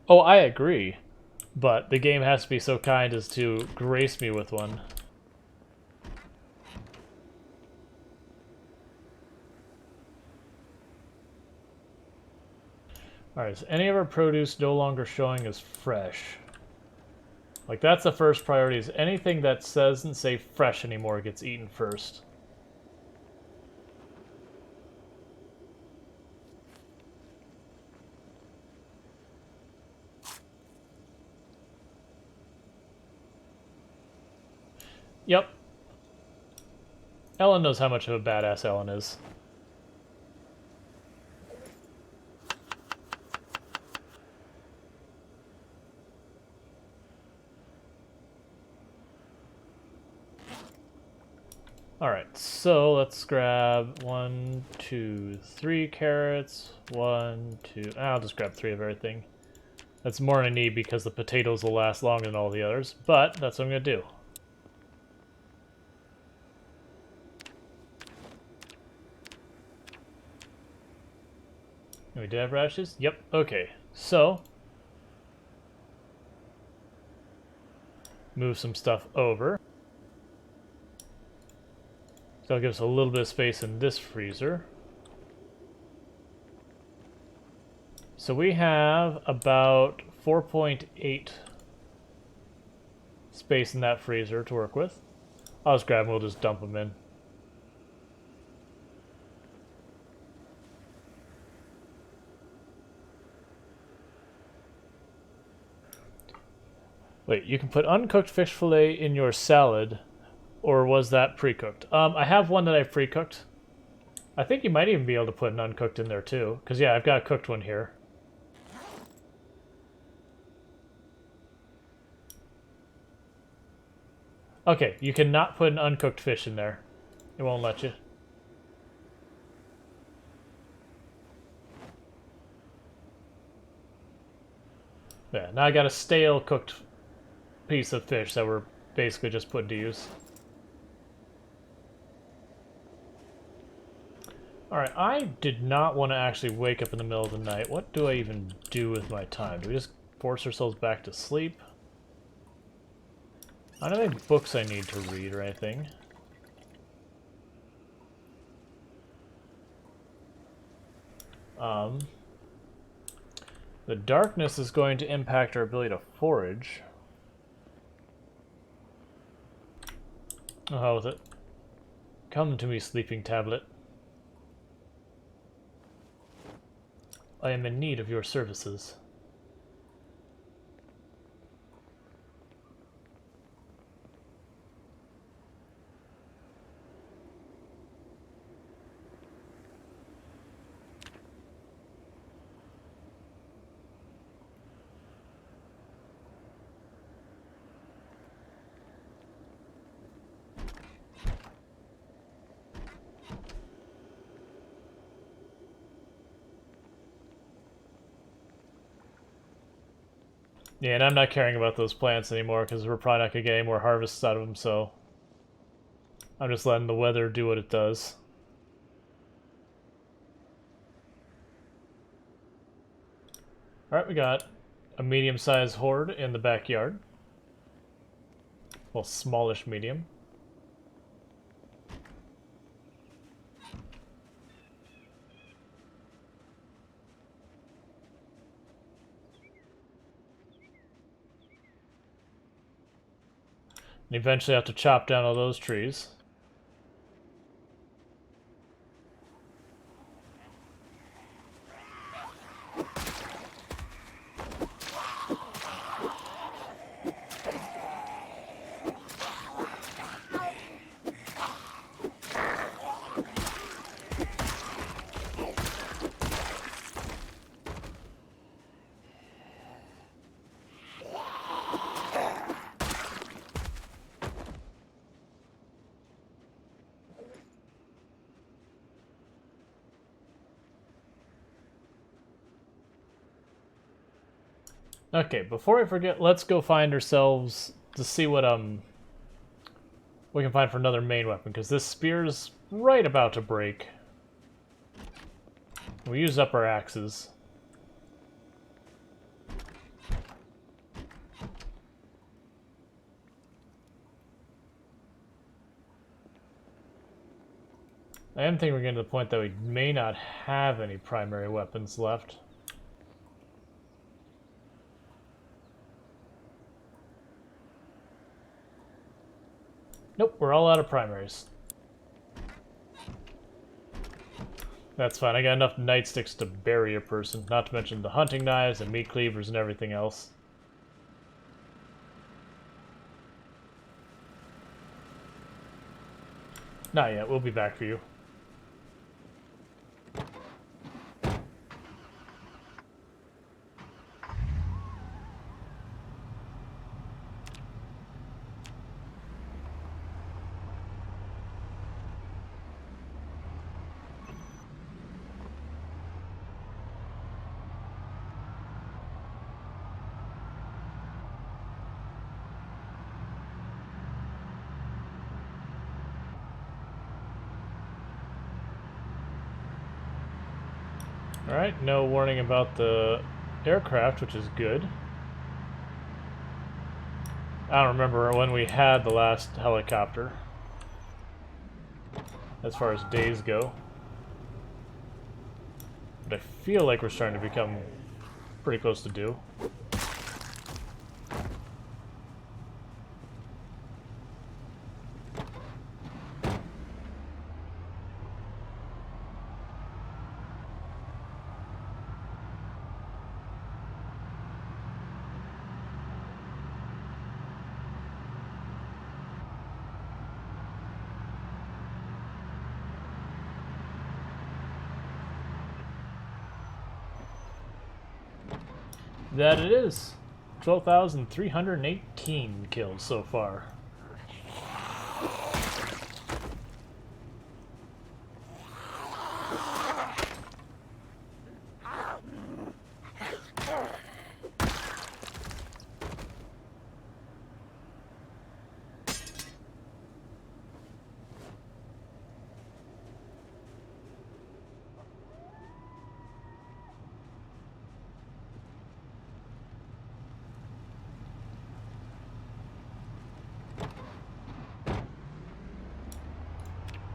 Oh, I agree. But the game has to be so kind as to grace me with one. Alright, is any of our produce no longer showing as fresh? Like, that's the first priority, is anything that doesn't say fresh anymore gets eaten first. Yep. Ellen knows how much of a badass Ellen is. Alright, so let's grab 1, 2, 3 carrots. 1, 2... I'll just grab 3 of everything. That's more than I need because the potatoes will last longer than all the others, but that's what I'm going to do. We did have radishes? Yep, okay. So, move some stuff over. That'll give us a little bit of space in this freezer. So we have about 4.8 space in that freezer to work with. I'll just grab them, we'll just dump them in. Wait, you can put uncooked fish fillet in your salad, or was that pre-cooked? I have one that I've pre-cooked. I think you might even be able to put an uncooked in there too, because yeah, I've got a cooked one here. Okay, you cannot put an uncooked fish in there. It won't let you. Yeah, now I got a stale cooked piece of fish that we're basically just putting to use. Alright, I did not want to actually wake up in the middle of the night. What do I even do with my time? Do we just force ourselves back to sleep? I don't have any books I need to read or anything. The darkness is going to impact our ability to forage. Oh, how with it? Come to me, sleeping tablet. I am in need of your services. Yeah, and I'm not caring about those plants anymore because we're probably not going to get any more harvests out of them, so I'm just letting the weather do what it does. Alright, we got a medium-sized horde in the backyard. Well, smallish medium. And eventually have to chop down all those trees. Okay, before I forget, let's go find ourselves to see what we can find for another main weapon, because this spear's right about to break. We used up our axes. I am thinking we're getting to the point that we may not have any primary weapons left. Nope, we're all out of primaries. That's fine, I got enough nightsticks to bury a person, not to mention the hunting knives and meat cleavers and everything else. Not yet, we'll be back for you. Alright, no warning about the aircraft, which is good. I don't remember when we had the last helicopter, as far as days go. But I feel like we're starting to become pretty close to due. That it is. 12,318 kills so far.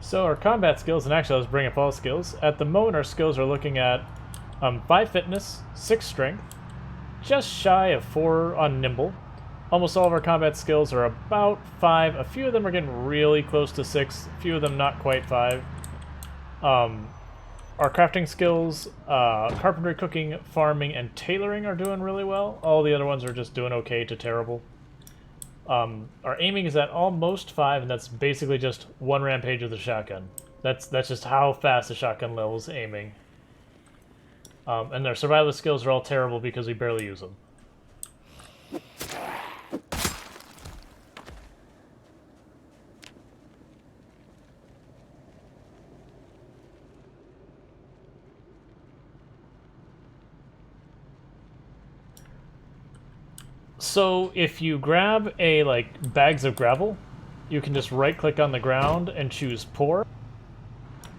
So our combat skills, and actually I was bringing up all skills. At the moment our skills are looking at 5 fitness, 6 strength, just shy of 4 on nimble. Almost all of our combat skills are about 5. A few of them are getting really close to 6, a few of them not quite 5. Our crafting skills, carpentry, cooking, farming, and tailoring are doing really well. All the other ones are just doing okay to terrible. Our aiming is at almost 5, and that's basically just one rampage with the shotgun. That's just how fast the shotgun levels aiming. And their survival skills are all terrible because we barely use them. So if you grab a bags of gravel, you can just right click on the ground and choose pour.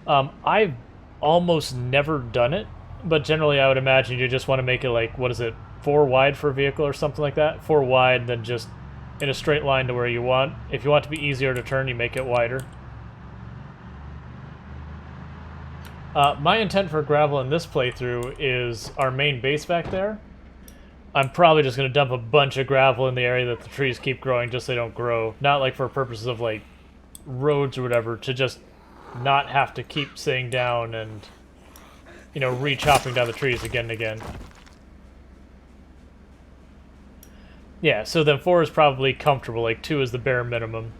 I've almost never done it, but generally I would imagine you just want to make it what is it, 4 wide for a vehicle or something like that? 4 wide, then just in a straight line to where you want. If you want it to be easier to turn, you make it wider. My intent for gravel in this playthrough is our main base back there. I'm probably just going to dump a bunch of gravel in the area that the trees keep growing just so they don't grow. Not for purposes of roads or whatever, to just not have to keep sitting down and, re-chopping down the trees again and again. Yeah, so then 4 is probably comfortable, 2 is the bare minimum.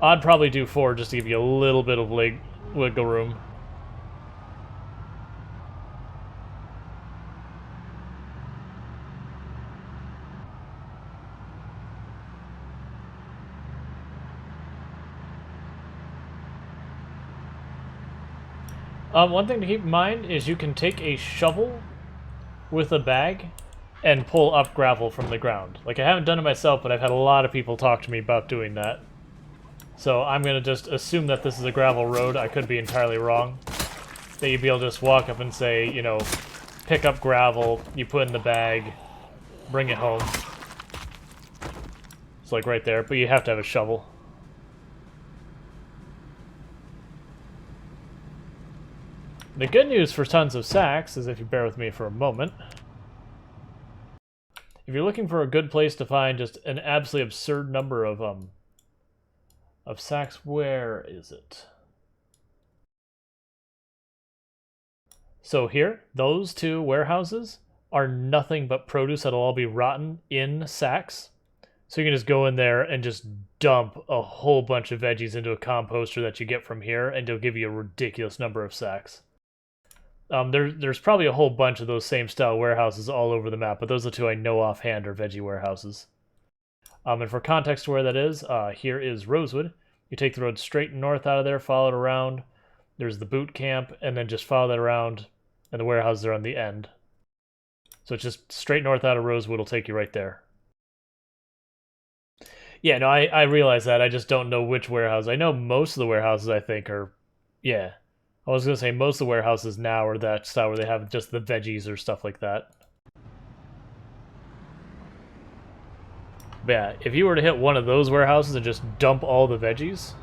I'd probably do 4 just to give you a little bit of wiggle room. One thing to keep in mind is you can take a shovel with a bag and pull up gravel from the ground. I haven't done it myself, but I've had a lot of people talk to me about doing that. So I'm going to just assume that this is a gravel road. I could be entirely wrong. That you'd be able to just walk up and say, pick up gravel, you put in the bag, bring it home. It's right there, but you have to have a shovel. The good news for tons of sacks is, if you bear with me for a moment, if you're looking for a good place to find just an absolutely absurd number of sacks, where is it? So here, those two warehouses are nothing but produce that'll all be rotten in sacks. So you can just go in there and just dump a whole bunch of veggies into a composter that you get from here, and it'll give you a ridiculous number of sacks. There's probably a whole bunch of those same style warehouses all over the map, but those are the two I know offhand are veggie warehouses. And for context where that is, here is Rosewood. You take the road straight north out of there, follow it around. There's the boot camp, and then just follow that around, and the warehouses are on the end. So it's just straight north out of Rosewood will take you right there. Yeah, no, I realize that. I just don't know which warehouse. I know most of the warehouses, I think, are... Yeah. I was going to say most of the warehouses now are that style where they have just the veggies or stuff like that. But yeah, if you were to hit one of those warehouses and just dump all the veggies...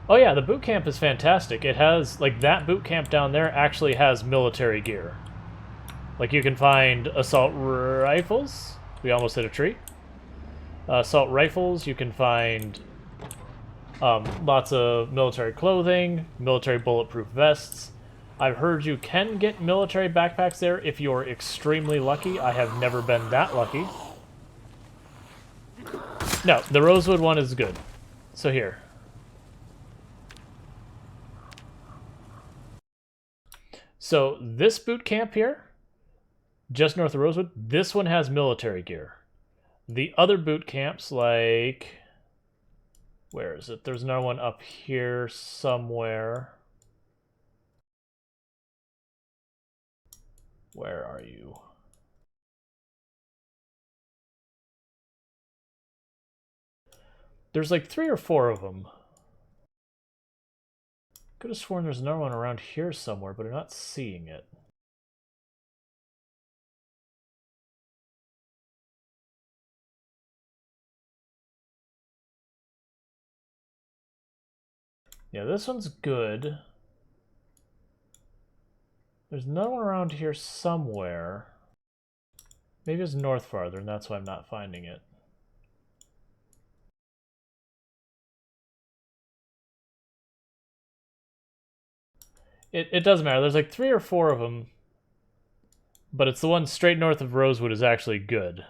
Oh yeah, the boot camp is fantastic. It has, like, that boot camp down there actually has military gear. Like, you can find assault rifles. We almost hit a tree. Assault rifles, you can find lots of military clothing, military bulletproof vests. I've heard you can get military backpacks there if you're extremely lucky. I have never been that lucky. No, the Rosewood one is good. So here. So this boot camp here, just north of Rosewood, this one has military gear. The other boot camps, like... Where is it? There's another one up here somewhere. Where are you? There's like 3 or 4 of them. Could have sworn there's another one around here somewhere, but I'm not seeing it. Yeah, this one's good. There's another one around here somewhere. Maybe it's north farther, and that's why I'm not finding it. It doesn't matter. There's like 3 or 4 of them, but it's the one straight north of Rosewood is actually good.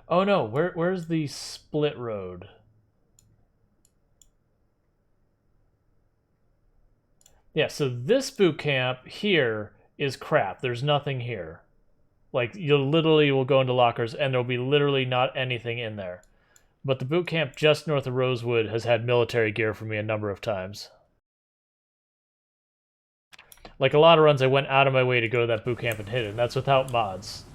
Oh no, where's the split road? Yeah, so this boot camp here is crap. There's nothing here. Like, you literally will go into lockers and there'll be literally not anything in there. But the boot camp just north of Rosewood has had military gear for me a number of times. Like, a lot of runs I went out of my way to go to that boot camp and hit it, and that's without mods.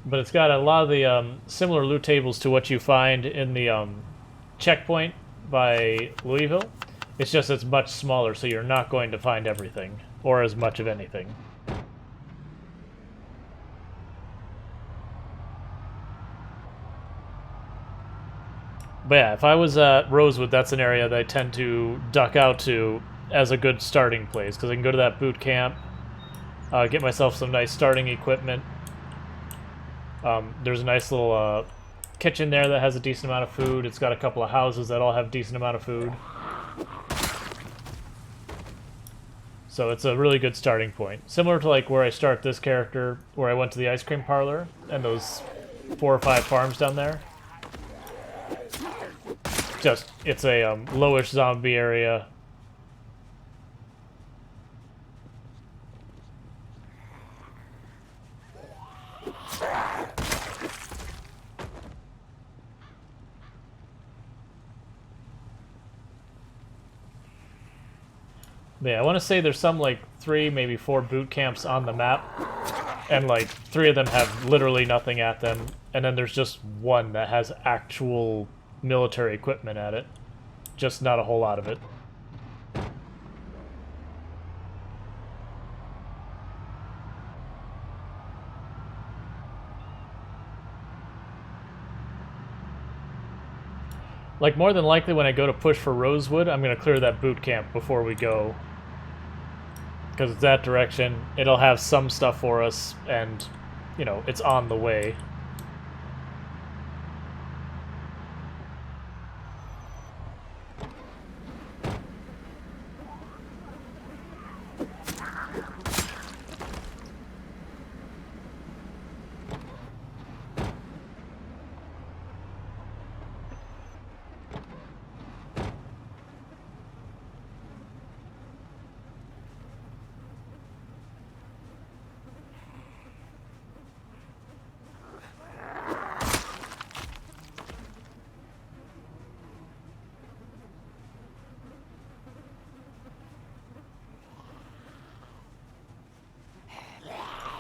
But it's got a lot of the similar loot tables to what you find in the checkpoint by Louisville. It's just it's much smaller, so you're not going to find everything, or as much of anything. But yeah, if I was at Rosewood, that's an area that I tend to duck out to as a good starting place, because I can go to that boot camp, get myself some nice starting equipment. There's a nice little kitchen there that has a decent amount of food. It's got a couple of houses that all have a decent amount of food. So it's a really good starting point. Similar to like where I start this character, where I went to the ice cream parlor, and those 4 or 5 farms down there. Just, it's a lowish zombie area. Yeah, I want to say there's some like 3, maybe 4 boot camps on the map, and like 3 of them have literally nothing at them, and then there's just one that has actual military equipment at it, just not a whole lot of it. Like, more than likely when I go to push for Rosewood, I'm going to clear that boot camp before we go. Because it's that direction. It'll have some stuff for us, and, you know, it's on the way.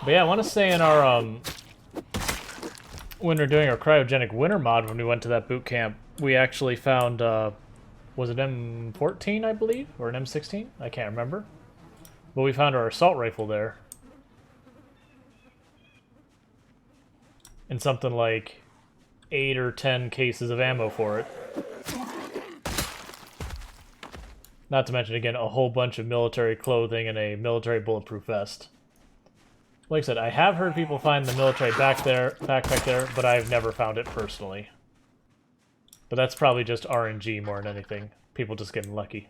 But yeah, I want to say in our, when we were doing our cryogenic winter mod, when we went to that boot camp, we actually found, was it M14, I believe? Or an M16? I can't remember. But we found our assault rifle there. And something like 8 or 10 cases of ammo for it. Not to mention, again, a whole bunch of military clothing and a military bulletproof vest. Like I said, I have heard people find the military backpack there, but I've never found it personally. But that's probably just RNG more than anything. People just getting lucky.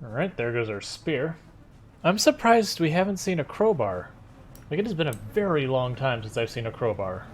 Alright, there goes our spear. I'm surprised we haven't seen a crowbar. Like, it has been a very long time since I've seen a crowbar.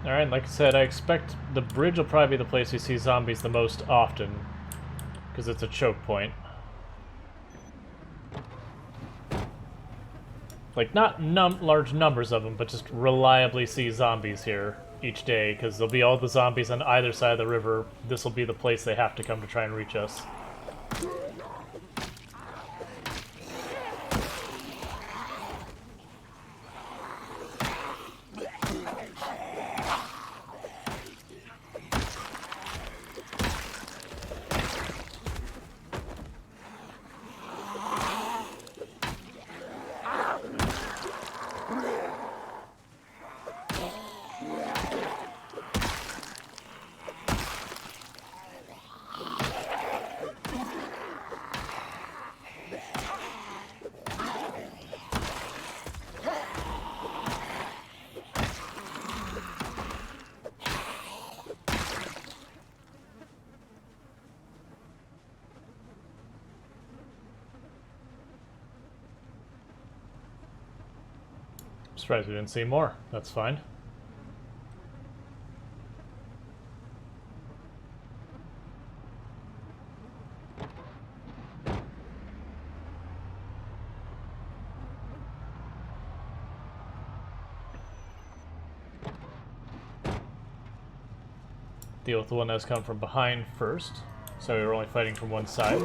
Alright, like I said, I expect the bridge will probably be the place we see zombies the most often, because it's a choke point. Like, not large numbers of them, but just reliably see zombies here each day, because there'll be all the zombies on either side of the river. This will be the place they have to come to try and reach us. Surprised we didn't see more. That's fine. Deal with the one that's come from behind first. So we were only fighting from one side.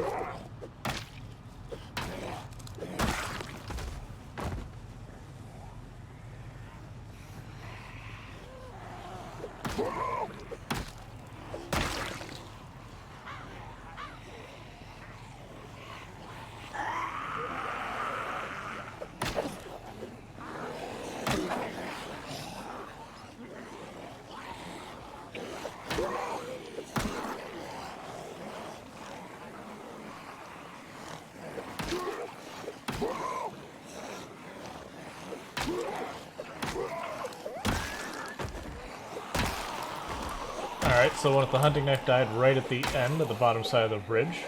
Alright, so one with the hunting knife died right at the end, at the bottom side of the bridge.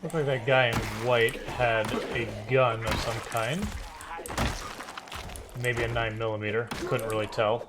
Looks like that guy in white had a gun of some kind. Maybe a 9mm. Couldn't really tell.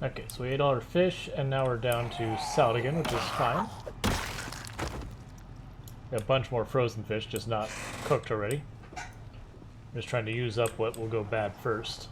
Okay, so we ate all our fish, and now we're down to salad again, which is fine. Got a bunch more frozen fish, just not cooked already. I'm just trying to use up what will go bad first.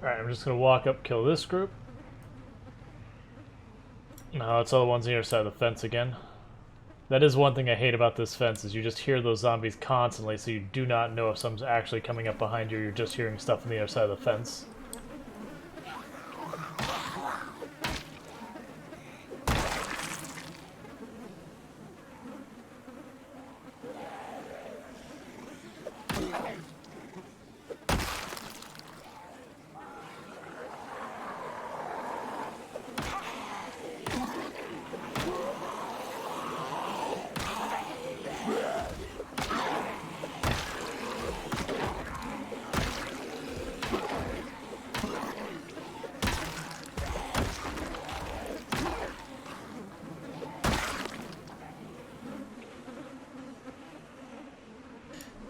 Alright, I'm just going to walk up, kill this group. No, it's all the ones on the other side of the fence again. That is one thing I hate about this fence, is you just hear those zombies constantly, so you do not know if someone's actually coming up behind you, or you're just hearing stuff on the other side of the fence.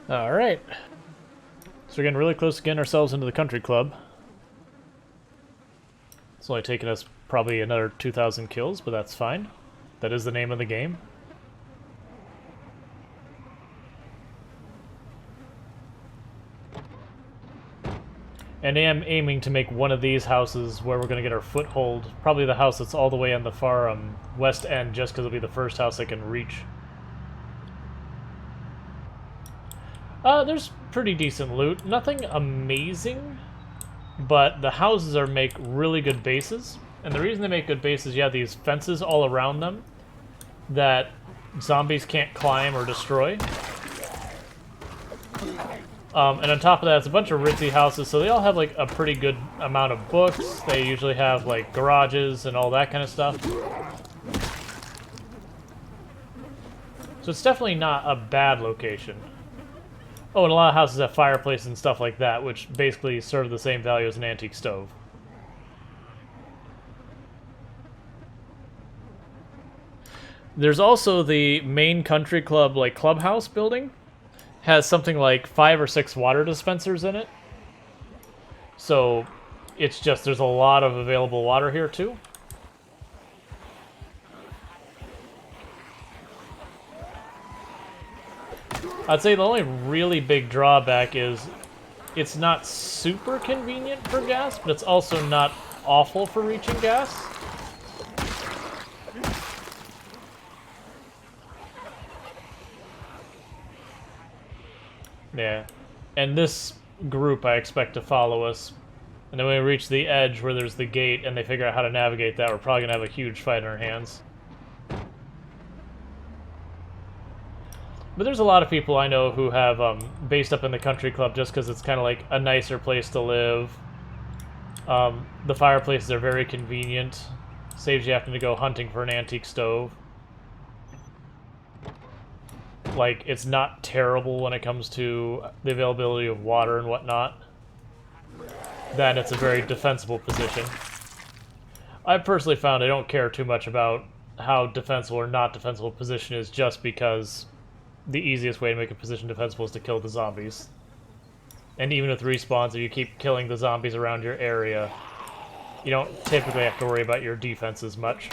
Alright. So we're getting really close to getting ourselves into the country club. It's only taken us probably another 2,000 kills, but that's fine. That is the name of the game. And I am aiming to make one of these houses where we're going to get our foothold. Probably the house that's all the way on the far west end, just because it'll be the first house I can reach. There's pretty decent loot. Nothing amazing, but the houses make really good bases. And the reason they make good bases, you have these fences all around them that zombies can't climb or destroy. And on top of that, it's a bunch of ritzy houses, so they all have like a pretty good amount of books. They usually have like garages and all that kind of stuff. So it's definitely not a bad location. Oh, and a lot of houses have fireplaces and stuff like that, which basically serve the same value as an antique stove. There's also the main country club, like clubhouse building. Has something like 5 or 6 water dispensers in it. So it's just, there's a lot of available water here too. I'd say the only really big drawback is it's not super convenient for gas, but it's also not awful for reaching gas. Yeah, and this group I expect to follow us. And then when we reach the edge where there's the gate and they figure out how to navigate that, we're probably going to have a huge fight on our hands. But there's a lot of people I know who have based up in the country club just because it's kind of like a nicer place to live. The fireplaces are very convenient. Saves you having to go hunting for an antique stove. Like, it's not terrible when it comes to the availability of water and whatnot. Then it's a very defensible position. I personally found I don't care too much about how defensible or not defensible a position is just because the easiest way to make a position defensible is to kill the zombies. And even with respawns, if you keep killing the zombies around your area, you don't typically have to worry about your defenses much.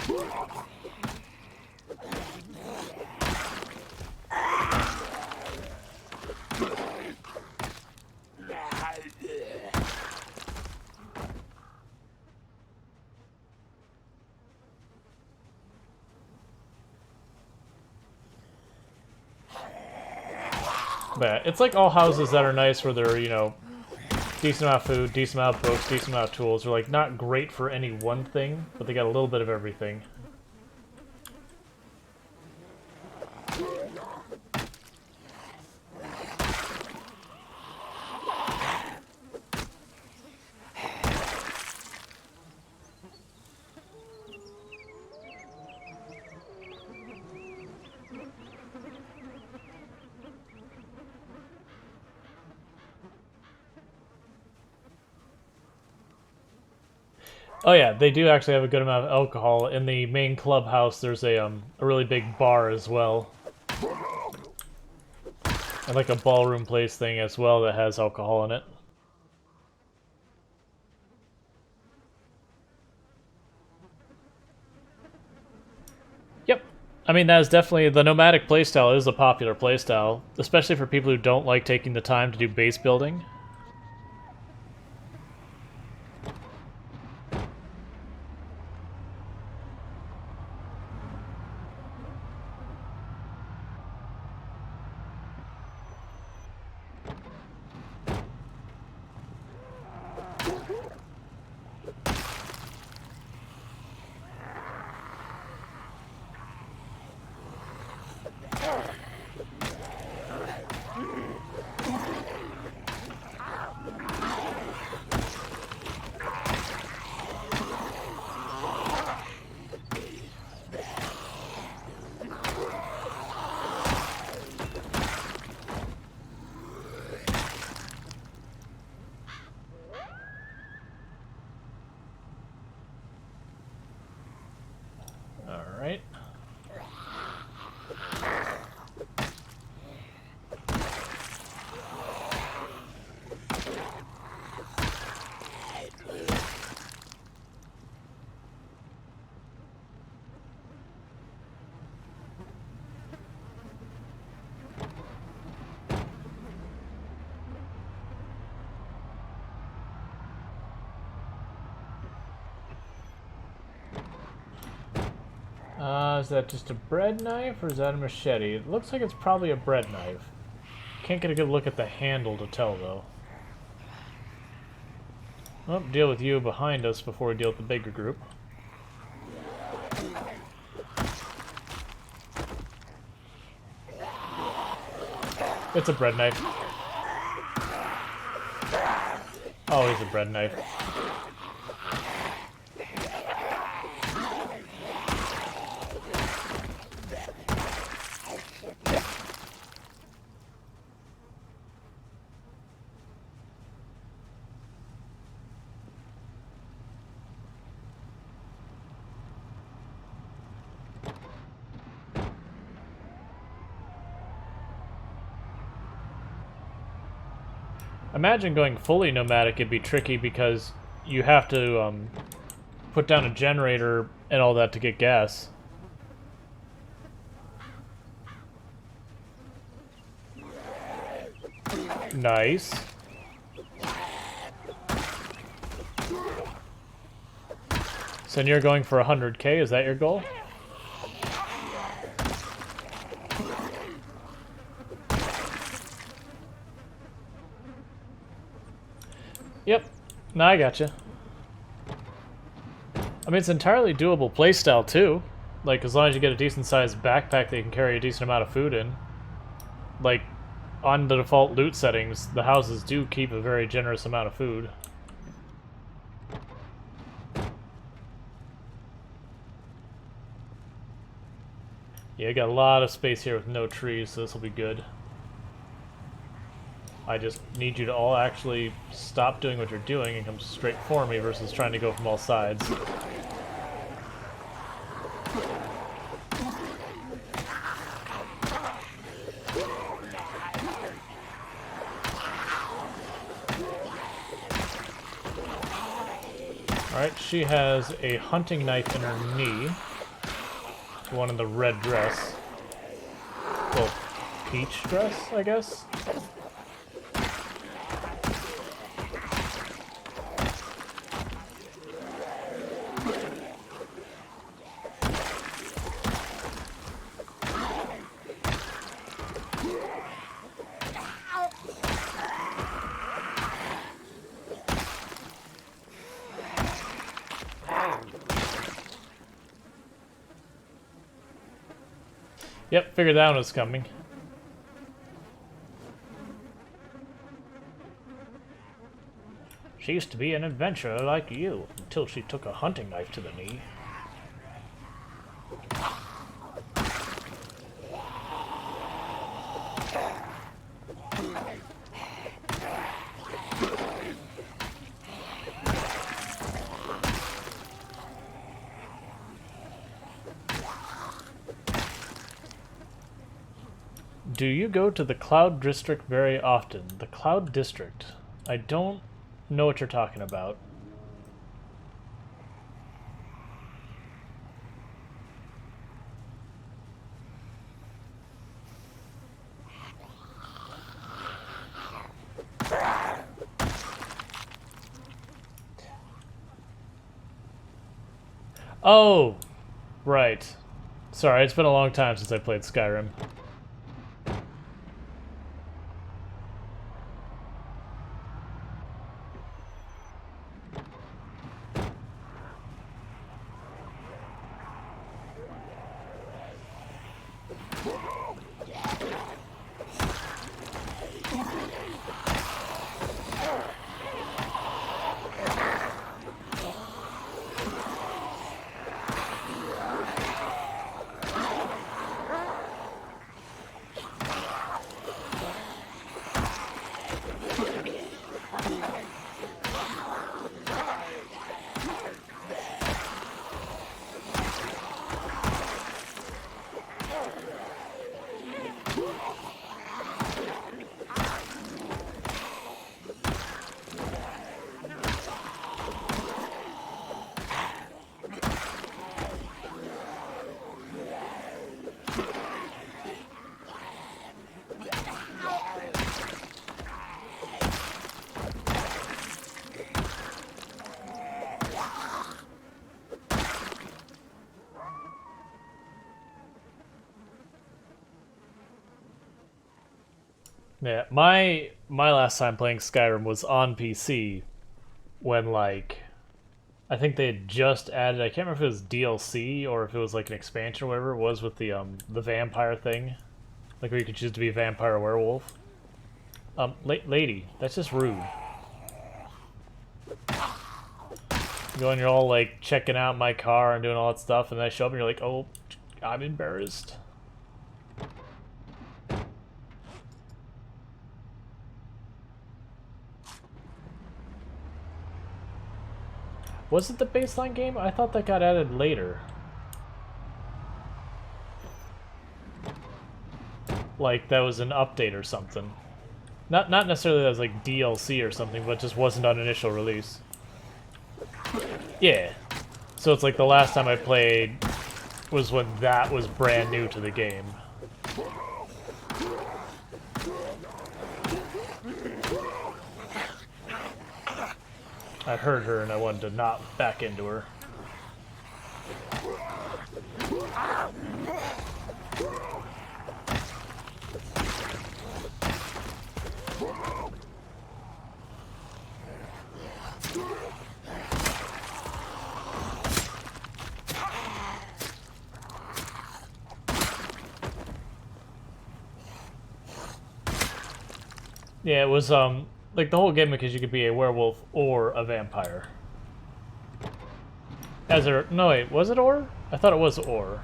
But it's like all houses that are nice where they're, you know, decent amount of food, decent amount of books, decent amount of tools. They're like not great for any one thing, but they got a little bit of everything. Oh yeah, they do actually have a good amount of alcohol. In the main clubhouse, there's a really big bar as well. And like a ballroom place thing as well that has alcohol in it. Yep. I mean, that is definitely, the nomadic playstyle is a popular playstyle, especially for people who don't like taking the time to do base building. Is that just a bread knife or is that a machete? It looks like it's probably a bread knife. Can't get a good look at the handle to tell though. Well, deal with you behind us before we deal with the bigger group. It's a bread knife. Always a bread knife. Imagine going fully nomadic, it'd be tricky because you have to put down a generator and all that to get gas. Nice. So you're going for 100k, is that your goal? Yep. No, I gotcha. I mean, it's entirely doable playstyle, too. Like, as long as you get a decent-sized backpack that you can carry a decent amount of food in. Like, on the default loot settings, the houses do keep a very generous amount of food. Yeah, got a lot of space here with no trees, so this will be good. I just need you to all actually stop doing what you're doing and come straight for me versus trying to go from all sides. Alright, she has a hunting knife in her knee. The one in the red dress. Well, peach dress, I guess? Yep, figured that one was coming. She used to be an adventurer like you, until she took a hunting knife to the knee. Do you go to the Cloud District very often? The Cloud District? I don't know what you're talking about. Oh, right. Sorry, it's been a long time since I played Skyrim. Yeah, my last time playing Skyrim was on PC when like I think they had just added, I can't remember if it was DLC or if it was like an expansion or whatever it was with the vampire thing. Like where you could choose to be a vampire or werewolf. Lady, that's just rude. You go and you're all like checking out my car and doing all that stuff, and then I show up and you're like, oh, I'm embarrassed. Was it the baseline game? I thought that got added later. Like that was an update or something. Not necessarily that was like DLC or something, but just wasn't on initial release. Yeah. So it's like the last time I played was when that was brand new to the game. I heard her and I wanted to not back into her. Yeah, it was like the whole gimmick is you could be a werewolf or a vampire. No wait, was it or? I thought it was or.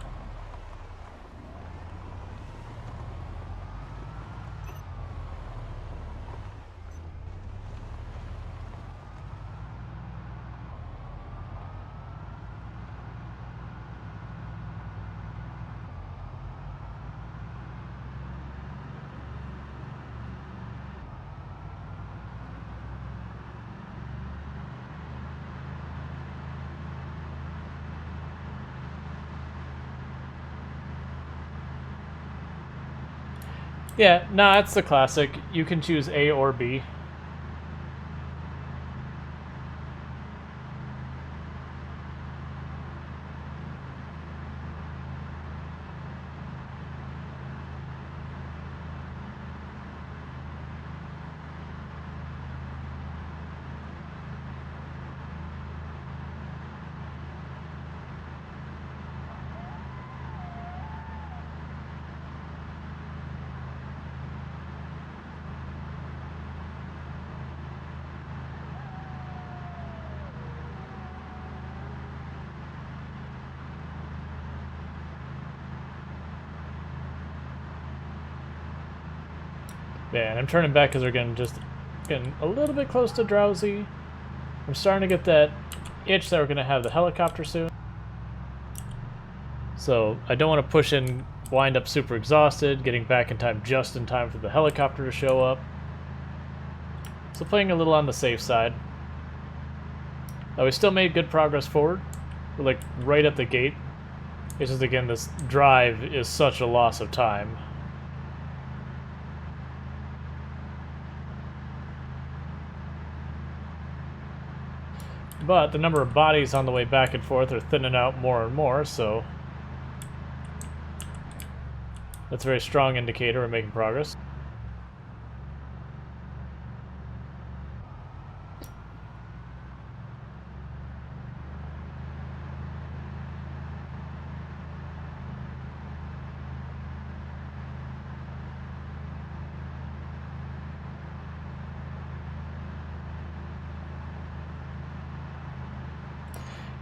Yeah, nah, it's the classic. You can choose A or B. Yeah, and I'm turning back because we're getting a little bit close to drowsy. I'm starting to get that itch that we're going to have the helicopter soon. So I don't want to push and wind up super exhausted, getting back in time just in time for the helicopter to show up. So playing a little on the safe side. We still made good progress forward. We're like right at the gate. It's just again, this drive is such a loss of time. But the number of bodies on the way back and forth are thinning out more and more, so that's a very strong indicator we're making progress.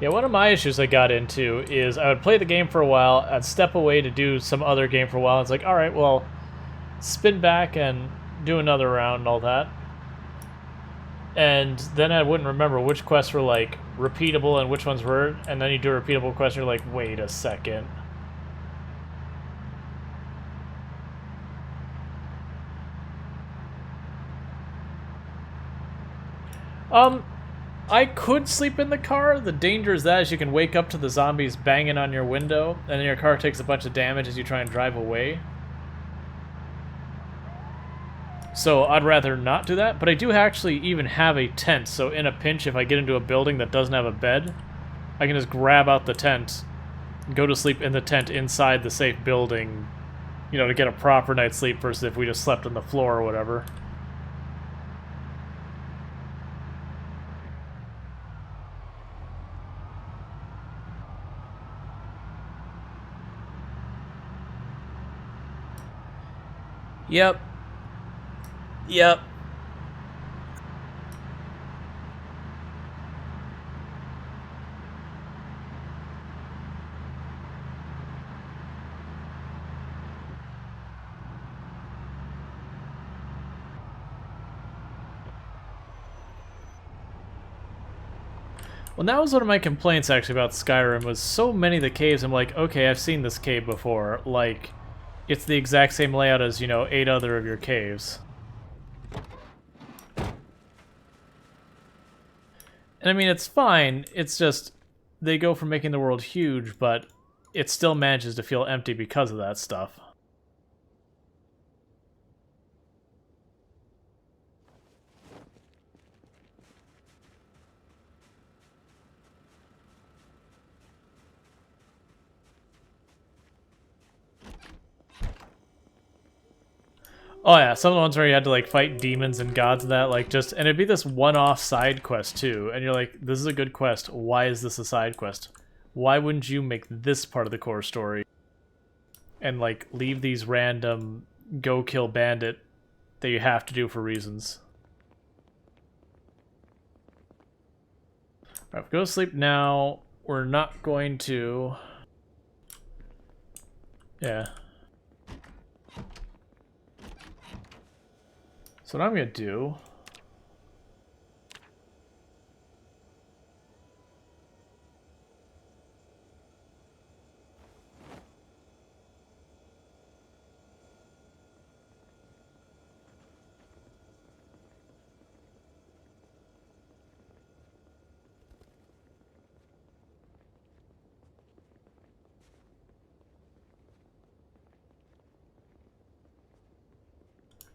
Yeah, one of my issues I got into is I would play the game for a while, I'd step away to do some other game for a while, it's like, alright, well, spin back and do another round and all that. And then I wouldn't remember which quests were, like, repeatable and which ones were, and then you do a repeatable quest and you're like, wait a second. I could sleep in the car. The danger is that is you can wake up to the zombies banging on your window, and then your car takes a bunch of damage as you try and drive away. So I'd rather not do that, but I do actually even have a tent, so in a pinch, if I get into a building that doesn't have a bed, I can just grab out the tent, go to sleep in the tent inside the safe building, You know, to get a proper night's sleep versus if we just slept on the floor or whatever. Yep. Yep. Well, that was one of my complaints, actually, about Skyrim, was so many of the caves, I'm like, okay, I've seen this cave before. Like, it's the exact same layout as, you know, 8 other of your caves. And I mean, it's fine, it's just, they go from making the world huge, but it still manages to feel empty because of that stuff. Oh yeah, some of the ones where you had to like fight demons and gods and that, like just, and it'd be this one-off side quest too, and you're like, this is a good quest, why is this a side quest? Why wouldn't you make this part of the core story? And like, leave these random go kill bandit that you have to do for reasons. Alright, go to sleep now. We're not going to... Yeah. So what I'm going to do...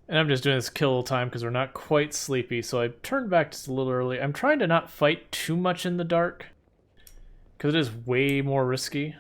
And I'm just doing this kill time because we're not quite sleepy, so I turned back just a little early. I'm trying to not fight too much in the dark, because it is way more risky.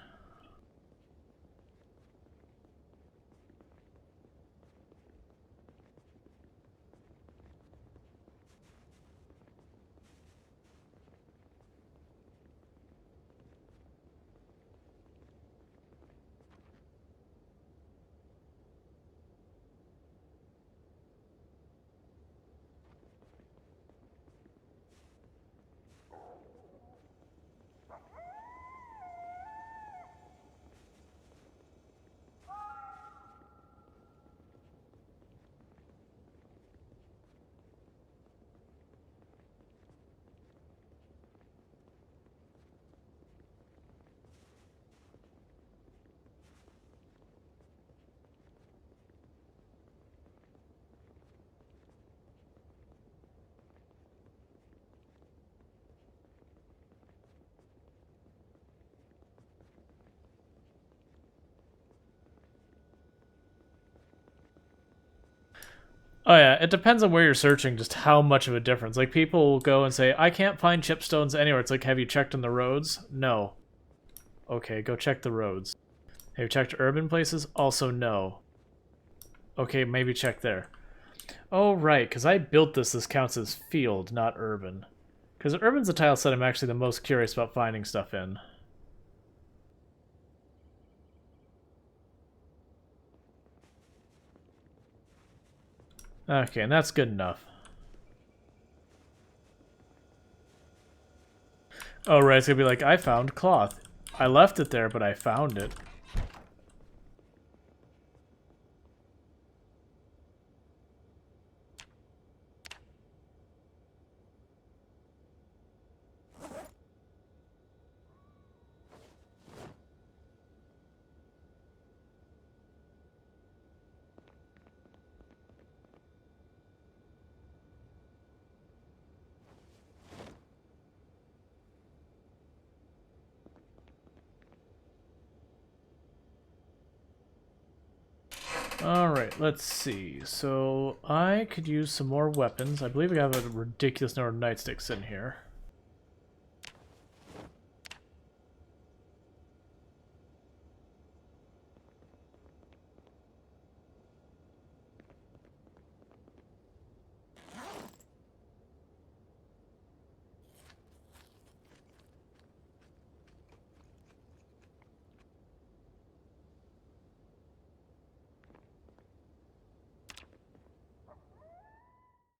Oh yeah, it depends on where you're searching, just how much of a difference. Like, people will go and say, I can't find chipstones anywhere. It's like, have you checked on the roads? No. Okay, go check the roads. Have you checked urban places? Also no. Okay, maybe check there. Oh, right, because I built this. This counts as field, not urban. Because urban's the tile set I'm actually the most curious about finding stuff in. Okay, and that's good enough. Oh, right, it's gonna be like, I found cloth. I left it there, but I found it. Alright, let's see. So, I could use some more weapons. I believe we have a ridiculous number of nightsticks in here.